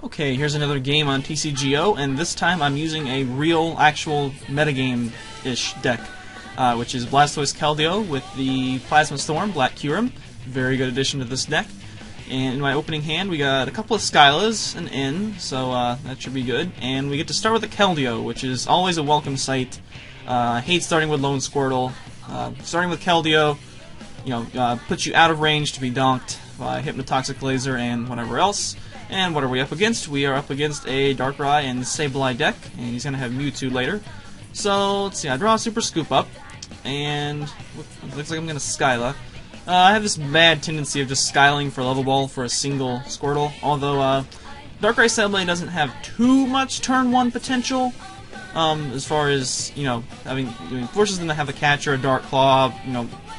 Okay, here's another game on TCG-0, and this time I'm using a real, actual metagame-ish deck, which is Blastoise Keldeo with the Plasma Storm, Black Kyurem. Very good addition to this deck. And in my opening hand, we got a couple of Skylas, an N, so that should be good. And we get to start with a Keldeo, which is always a welcome sight. I hate starting with Lone Squirtle. Starting with Keldeo, puts you out of range to be donked by Hypnotoxic Laser and whatever else. And what are we up against? We are up against a Darkrai and sableye deck, and he's going to have Mewtwo later. So, let's see, I draw a Super Scoop Up, and it looks like I'm going to Skyla. I have this bad tendency of just Skyling for Level Ball for a single Squirtle, although Darkrai Sableye doesn't have too much turn 1 potential, as far as, forces them to have a catcher, a Dark Claw,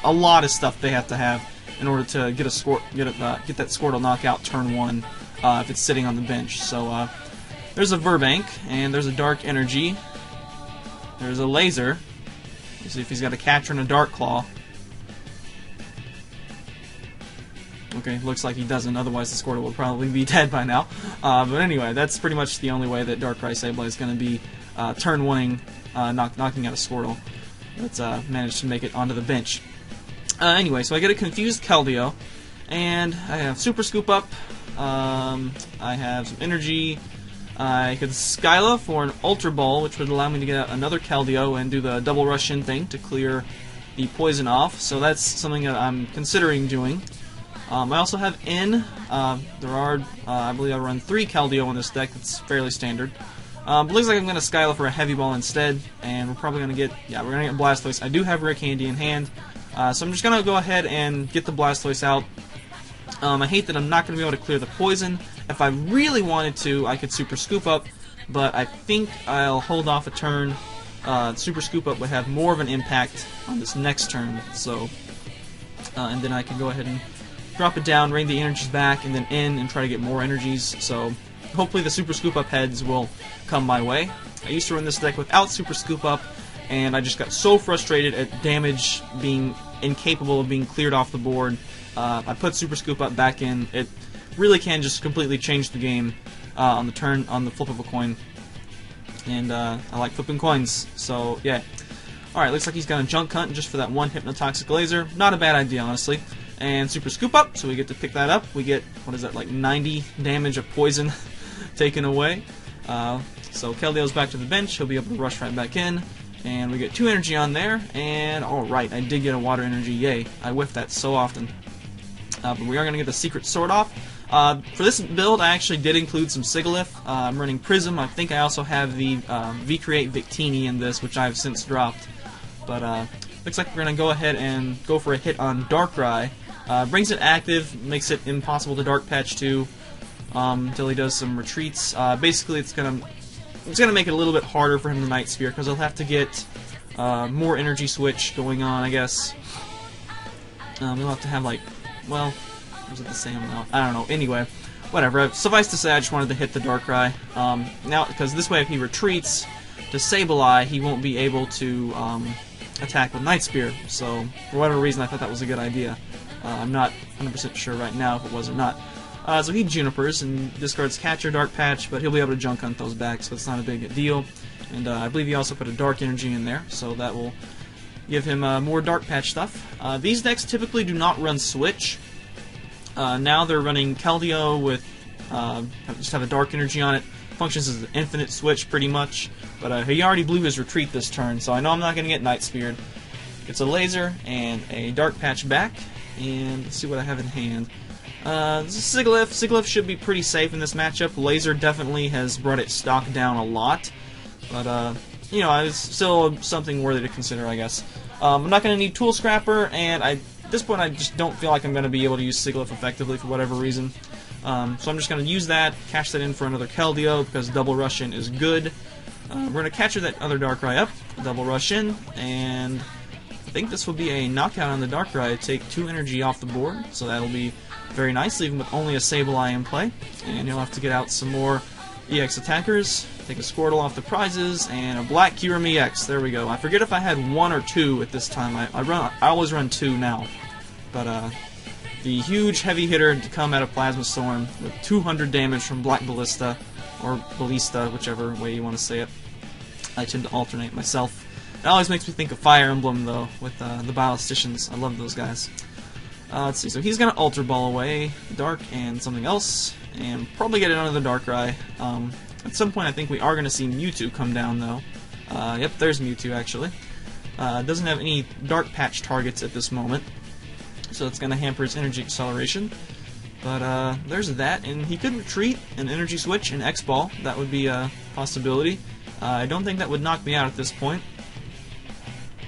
a lot of stuff they have to have in order to get that Squirtle knockout turn 1. If it's sitting on the bench. So there's a Verbank, and there's a Dark Energy. There's a Laser. Let's see if he's got a Catcher and a Dark Claw. Okay, looks like he doesn't, otherwise the Squirtle will probably be dead by now. But anyway, that's pretty much the only way that Darkrai Sableye is going to be turn 1-ing, knocking out a Squirtle that's managed to make it onto the bench. Anyway, so I get a confused Keldeo, and I have Super Scoop Up. I have some energy. I could Skyla for an Ultra Ball, which would allow me to get out another Keldeo and do the double rush in thing to clear the poison off. So that's something that I'm considering doing. I also have N. I believe I run 3 Keldeo in this deck. It's fairly standard. But looks like I'm going to Skyla for a Heavy Ball instead, and we're probably going to get, Blastoise. I do have Rare Candy in hand, so I'm just going to go ahead and get the Blastoise out. I hate that I'm not going to be able to clear the poison. If I really wanted to, I could Super Scoop Up, but I think I'll hold off a turn. Super Scoop Up would have more of an impact on this next turn, so and then I can go ahead and drop it down, rain the energies back, and then in and try to get more energies. So hopefully the Super Scoop Up heads will come my way. I used to run this deck without Super Scoop Up, and I just got so frustrated at damage being incapable of being cleared off the board. I put Super Scoop Up back in. It really can just completely change the game on the flip of a coin. And I like flipping coins, so yeah. Alright, looks like he's got a Junk Hunt just for that one Hypnotoxic Laser. Not a bad idea, honestly. And Super Scoop Up, so we get to pick that up. We get, what is that, like 90 damage of poison taken away. So Keldeo's back to the bench. He'll be able to rush right back in. And we get 2 energy on there. And alright, I did get a Water Energy. Yay. I whiff that so often. But we are going to get the Secret Sword off. For this build, I actually did include some Sigilyph. I'm running Prism. I think I also have the V-Create Victini in this, which I've since dropped. But looks like we're going to go ahead and go for a hit on Darkrai. Brings it active, makes it impossible to Dark Patch 2 until he does some retreats. Basically, it's going to make it a little bit harder for him to Night Spear, because he'll have to get more energy switch going on, I guess. He'll have to have, like, well, was it the same amount? I don't know. Anyway, whatever. Suffice to say, I just wanted to hit the Darkrai. Now, because this way, if he retreats to Sableye, he won't be able to attack with Night Spear. So, for whatever reason, I thought that was a good idea. I'm not 100% sure right now if it was or not. So he Junipers and discards Catcher, Dark Patch, but he'll be able to Junk Hunt those back, so it's not a big deal. And I believe he also put a Dark Energy in there, so that will give him more Dark Patch stuff. These decks typically do not run Switch. Now they're running Keldeo with just have a Dark Energy on it. Functions as an infinite switch pretty much. But he already blew his retreat this turn, so I know I'm not going to get Night Speared. It's a Laser and a Dark Patch back. And let's see what I have in hand. Sigilyph. Sigilyph should be pretty safe in this matchup. Laser definitely has brought its stock down a lot. But, it's still something worthy to consider, I guess. I'm not going to need Tool Scrapper, and at this point I just don't feel like I'm going to be able to use Sigilyph effectively for whatever reason. So I'm just going to use that, cash that in for another Keldeo, because Double Rush In is good. We're going to capture that other Darkrai up, Double Rush In, and I think this will be a knockout on the Darkrai. Take 2 energy off the board, so that'll be very nice, leaving with only a Sableye in play. And you'll have to get out some more EX attackers, take a Squirtle off the prizes, and a Black Kyurem EX. There we go. I forget if I had 1 or 2 at this time. I always run 2 now. But the huge heavy hitter to come out of Plasma Storm with 200 damage from Black Ballista, or Ballista, whichever way you want to say it. I tend to alternate myself. It always makes me think of Fire Emblem, though, with the Ballisticians. I love those guys. Let's see, so he's going to Ultra Ball away Dark and something else, and probably get it onto the Darkrai. At some point I think we are going to see Mewtwo come down, though. Yep, there's Mewtwo, actually. Doesn't have any Dark Patch targets at this moment, so it's going to hamper his energy acceleration. But there's that, and he could retreat an Energy Switch and X-Ball. That would be a possibility. I don't think that would knock me out at this point.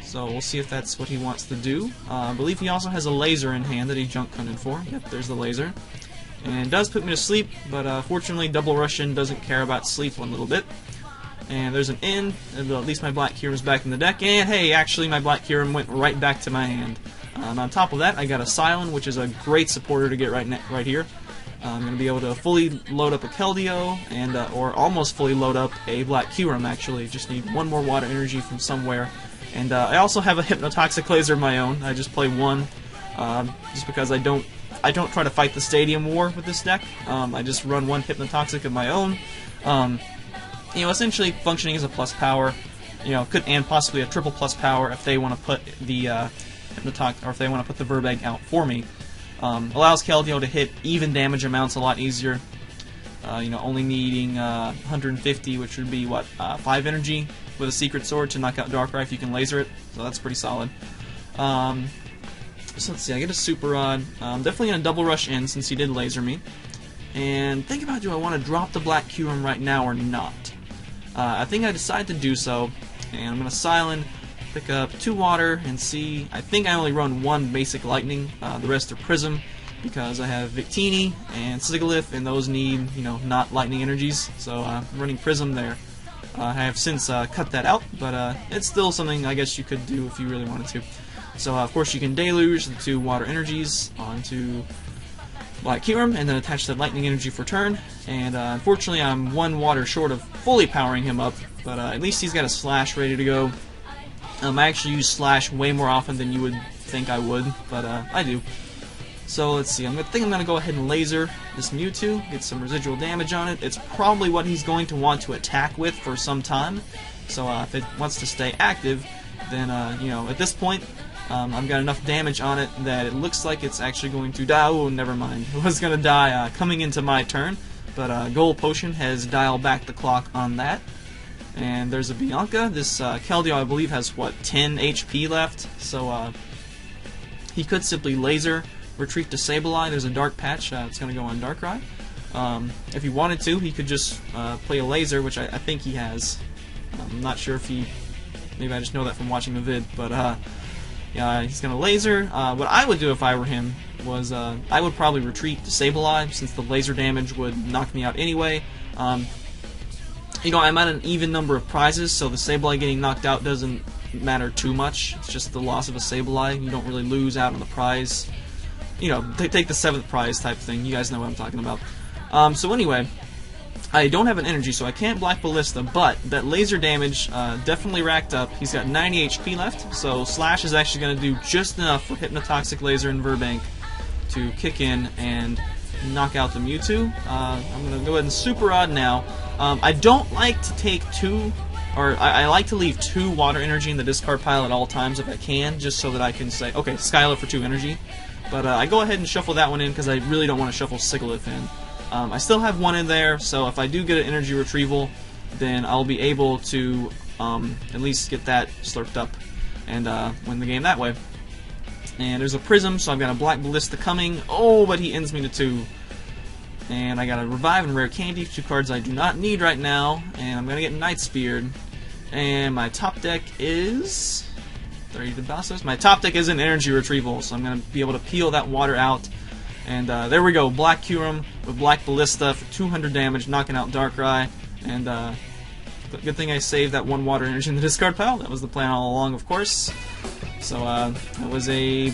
So we'll see if that's what he wants to do. I believe he also has a laser in hand that he junk hunted for. Yep, there's the laser. And it does put me to sleep, but fortunately Double Russian doesn't care about sleep one little bit. And there's an in, and at least my Black Kyurem's back in the deck, and hey, actually my Black Kyurem went right back to my hand. On top of that, I got a Silent, which is a great supporter to get right here. I'm going to be able to fully load up a Keldeo, and or almost fully load up a Black Kyurem, actually. Just need one more water energy from somewhere. And I also have a Hypnotoxic Laser of my own. I just play one, just because I don't try to fight the Stadium War with this deck. I just run one Hypnotoxic of my own. You know, essentially functioning as a plus power. You know, and possibly a triple plus power if they want to put the Hypnotoxic, or if they want to put the Verbank out for me. Allows Keldeo to hit even damage amounts a lot easier. You know, only needing 150, which would be what, 5 energy with a Secret Sword to knock out Darkrai if you can laser it. So that's pretty solid. So let's see, I get a Super Rod. Definitely gonna Double Rush in since he did laser me. And think about, do I want to drop the Black Kyurem right now or not? I think I decide to do so, and I'm gonna Silent, pick up 2 water, and see. I think I only run 1 basic lightning. The rest are Prism, because I have Victini and Sigilyph, and those need, you know, not lightning energies. So I'm running Prism there. I have since cut that out, but it's still something I guess you could do if you really wanted to. So of course you can Deluge the 2 water energies onto Black Kyurem, and then attach the lightning energy for turn. And unfortunately I'm 1 water short of fully powering him up, but at least he's got a Slash ready to go. I actually use Slash way more often than you would think I would, but I do. So let's see, I think I'm going to go ahead and laser this Mewtwo, get some residual damage on it. It's probably what he's going to want to attack with for some time. So if it wants to stay active, then you know, at this point I've got enough damage on it that it looks like it's actually going to die. Oh, never mind. It was going to die coming into my turn, but Gold Potion has dialed back the clock on that. And there's a Bianca. This Keldeo, I believe, has, what, 10 HP left? So he could simply laser, retreat to Sableye. There's a Dark Patch. It's going to go on Darkrai. If he wanted to, he could just play a laser, which I think he has. I'm not sure if he... Maybe I just know that from watching the vid, but yeah, he's going to laser. What I would do if I were him was I would probably retreat to Sableye, since the laser damage would knock me out anyway. You know, I'm at an even number of prizes, so the Sableye getting knocked out doesn't matter too much. It's just the loss of a Sableye. You don't really lose out on the prize. You know, take the 7th prize type thing. You guys know what I'm talking about. So anyway, I don't have an energy, so I can't Black Ballista, but that laser damage definitely racked up. He's got 90 HP left, so Slash is actually going to do just enough for Hypnotoxic Laser and Verbank to kick in and knock out the Mewtwo. I'm going to go ahead and Super Rod now. I don't like to take 2, or I like to leave 2 water energy in the discard pile at all times if I can, just so that I can say, okay, Skylar for 2 energy. But I go ahead and shuffle that one in because I really don't want to shuffle Sigilyph in. I still have 1 in there, so if I do get an energy retrieval, then I'll be able to at least get that slurped up and win the game that way. And there's a Prism, so I've got a Black Ballista coming. Oh, but he ends me to 2. And I got a Revive and Rare Candy, 2 cards I do not need right now. And I'm going to get Night Speared. And my top deck is... My top deck is an Energy Retrieval, so I'm going to be able to peel that water out. And there we go, Black Kyurem with Black Ballista for 200 damage, knocking out Darkrai. And good thing I saved that 1 water energy in the discard pile. That was the plan all along, of course. So that was a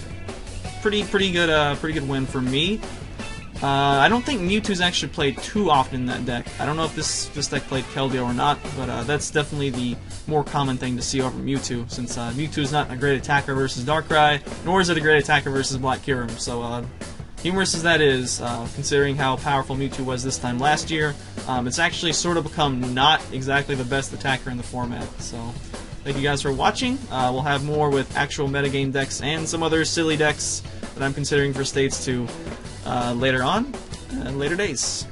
pretty good win for me. I don't think Mewtwo's actually played too often in that deck. I don't know if this deck played Keldeo or not, but that's definitely the more common thing to see over Mewtwo, since Mewtwo's not a great attacker versus Darkrai, nor is it a great attacker versus Black Kyurem. So humorous as that is, considering how powerful Mewtwo was this time last year, it's actually sort of become not exactly the best attacker in the format. So, thank you guys for watching. We'll have more with actual metagame decks and some other silly decks that I'm considering for States 2 later on, later days.